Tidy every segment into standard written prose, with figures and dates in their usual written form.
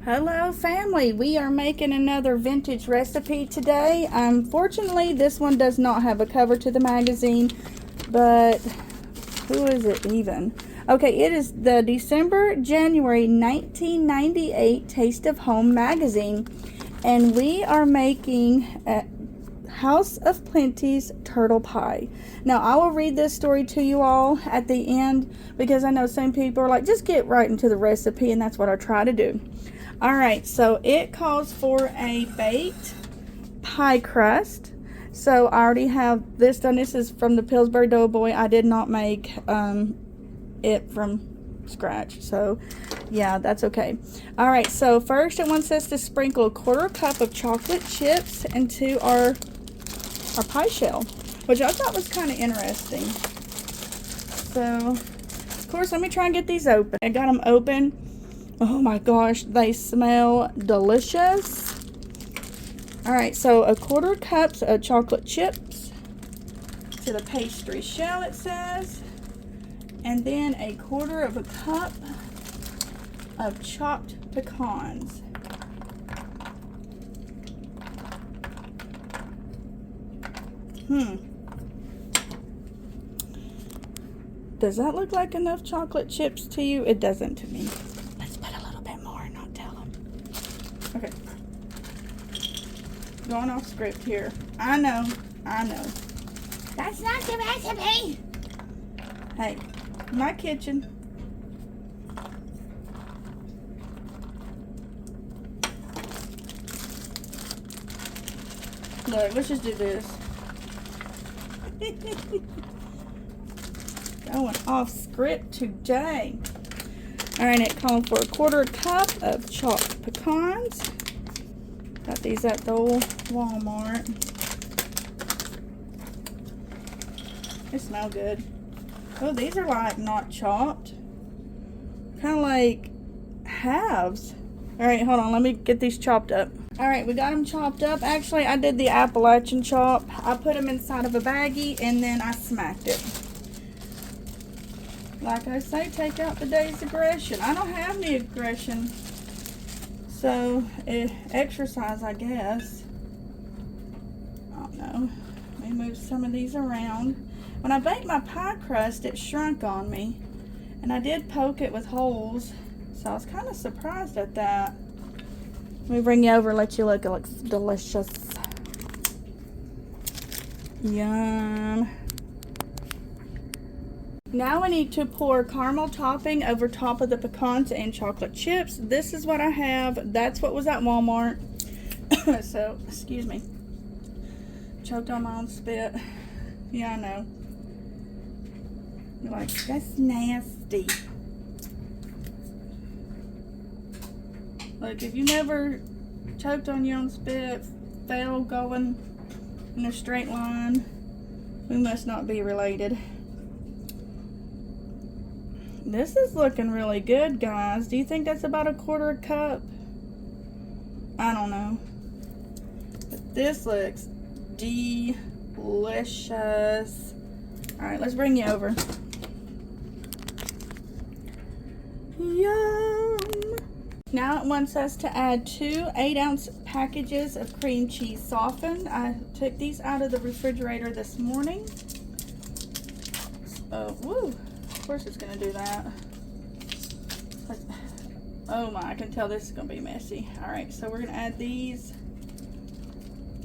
Hello family, we are making another vintage recipe today. Unfortunately, this one does not have a cover to the magazine, but who is it even? Okay, it is the January 1998 Taste of Home magazine, and we are making House of Plenty's turtle pie. Now, I will read this story to you all at the end because I know some people are like, just get right into the recipe, and that's what I try to do. Alright, so it calls for a baked pie crust. So I already have this done. This is from the Pillsbury Doughboy. I did not make it from scratch. So yeah, that's okay. Alright, so first it wants us to sprinkle a 1/4 cup of chocolate chips into our pie shell, which I thought was kind of interesting. So, of course, let me try and get these open. I got them open. Oh my gosh, they smell delicious. Alright, so 1/4 cups of chocolate chips to the pastry shell, it says. And then 1/4 cup of chopped pecans. Does that look like enough chocolate chips to you? It doesn't to me. Let's put a little bit more and not tell them. Okay. Going off script here. I know. That's not the recipe. Hey, my kitchen. Look, let's just do this. Going off script today. Alright, it called for 1/4 cup of chopped pecans. Got these at the old Walmart. They smell good. Oh, these are like not chopped. Kind of like halves. Alright, hold on. Let me get these chopped up. Alright, we got them chopped up. Actually, I did the Appalachian chop. I put them inside of a baggie and then I smacked it. Like I say, take out the day's aggression. I don't have any aggression. So, exercise, I guess. I don't know. Let me move some of these around. When I baked my pie crust, it shrunk on me. And I did poke it with holes. So I was kind of surprised at that. Let me bring you over and let you look. It looks delicious. Yum. Now I need to pour caramel topping over top of the pecans and chocolate chips. This is what I have. That's what was at Walmart. So, excuse me. Choked on my own spit. Yeah, I know. You're like, that's nasty. Like, if you never choked on your own spit, fell going in a straight line, we must not be related. This is looking really good, guys. Do you think that's about 1/4 cup? I don't know. But this looks delicious. Alright, let's bring you over. Yum! Now it wants us to add 2 8-ounce packages of cream cheese softened. I took these out of the refrigerator this morning. Woo! Of course it's gonna do that. Oh my, I can tell this is gonna be messy. Alright, so we're gonna add these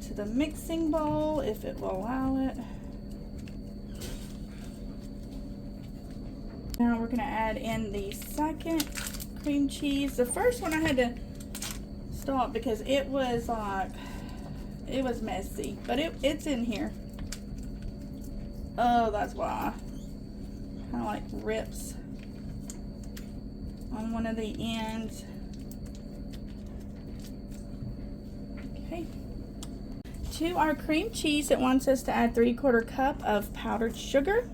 to the mixing bowl if it will allow it. Now we're gonna add in the second cream cheese. The first one I had to stop because it was like, it was messy, but it's in here. Oh, that's why. Kind of like rips on one of the ends. Okay. To our cream cheese, it wants us to add 3/4 cup of powdered sugar.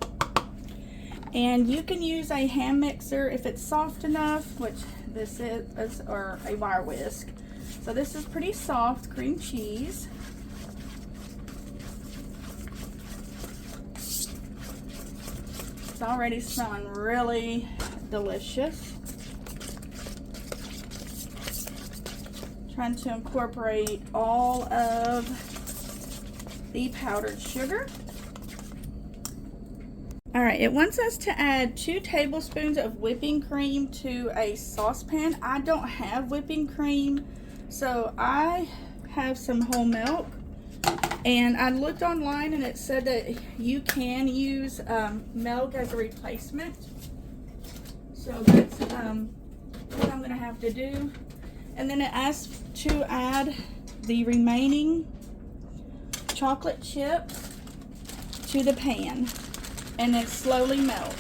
And you can use a hand mixer if it's soft enough, which this is, or a wire whisk. So this is pretty soft cream cheese. It's already smelling really delicious. Trying to incorporate all of the powdered sugar. All right, it wants us to add 2 tablespoons of whipping cream to a saucepan. I don't have whipping cream, so I have some whole milk. And I looked online and it said that you can use milk as a replacement. So that's what I'm gonna have to do. And then it asks to add the remaining chocolate chips to the pan and then slowly melt.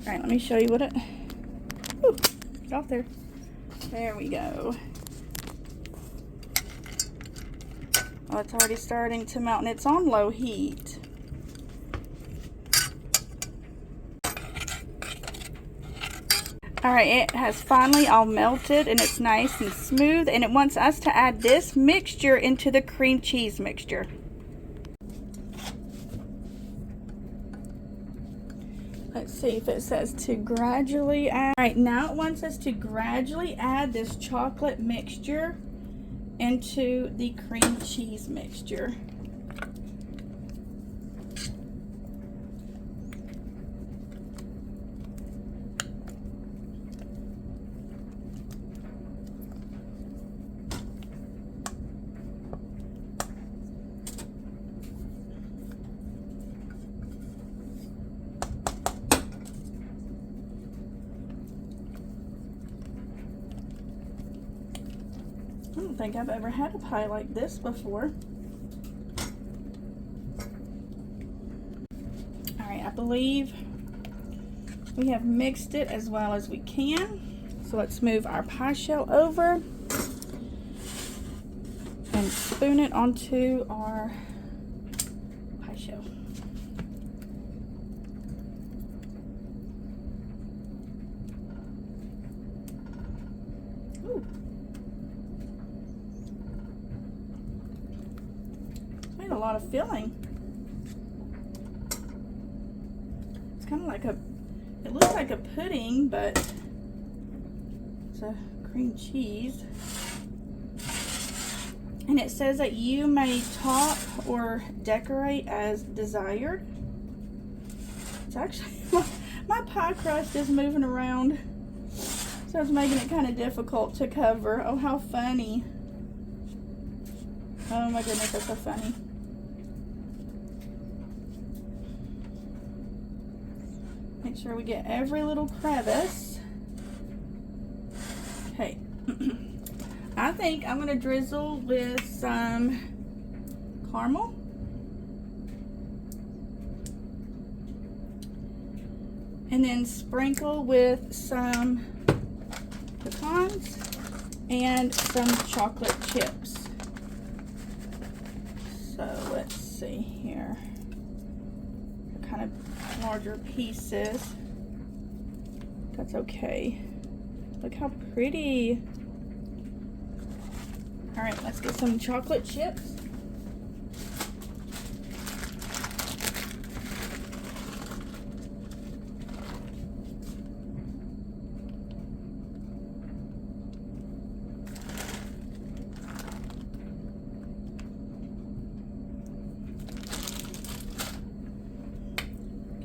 All right, let me show you what it, ooh, get off there. There we go. Oh, it's already starting to melt and it's on low heat. All right, it has finally all melted and it's nice and smooth, and it wants us to add this mixture into the cream cheese mixture. Let's see if it says to gradually add. All right, now it wants us to gradually add this chocolate mixture into the cream cheese mixture. I don't think I've ever had a pie like this before. All right, I believe we have mixed it as well as we can. So let's move our pie shell over and spoon it onto our pie shell. Ooh. A lot of filling. It's kind of like a, it looks like a pudding, but it's a cream cheese. And it says that you may top or decorate as desired. It's actually, my pie crust is moving around, so it's making it kind of difficult to cover. Oh, how funny. Oh my goodness, that's so funny. Make sure we get every little crevice. Okay. I think I'm going to drizzle with some caramel. And then sprinkle with some pecans and some chocolate chips. So let's see here. They're kind of larger pieces. That's okay. Look how pretty. All right, let's get some chocolate chips.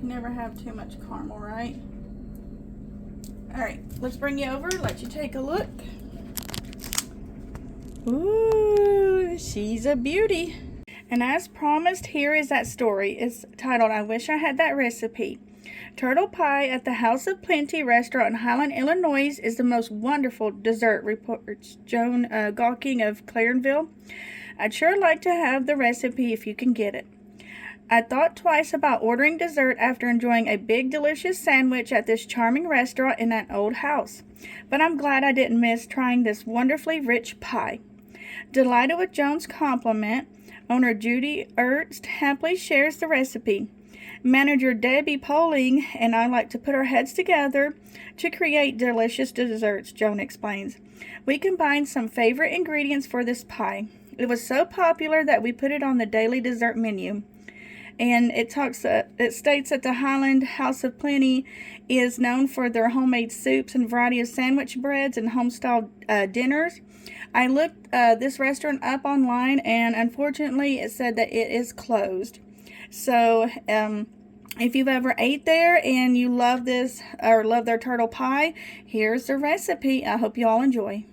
Never have too much caramel, right? All right, let's bring you over, let you take a look. Ooh, she's a beauty. And as promised, here is that story. It's titled, I Wish I Had That Recipe. Turtle pie at the House of Plenty restaurant in Highland, Illinois is the most wonderful dessert, reports Joan Gawking of Clarenville. I'd sure like to have the recipe if you can get it. I thought twice about ordering dessert after enjoying a big delicious sandwich at this charming restaurant in an old house, but I'm glad I didn't miss trying this wonderfully rich pie. Delighted with Joan's compliment, owner Judy Ernst happily shares the recipe. Manager Debbie Poling and I like to put our heads together to create delicious desserts, Joan explains. We combined some favorite ingredients for this pie. It was so popular that we put it on the daily dessert menu. And it states that the Highland House of Plenty is known for their homemade soups and variety of sandwich breads and home-style dinners. I looked this restaurant up online, and unfortunately it said that it is closed. So if you've ever ate there and you love this or love their turtle pie, here's the recipe. I hope you all enjoy.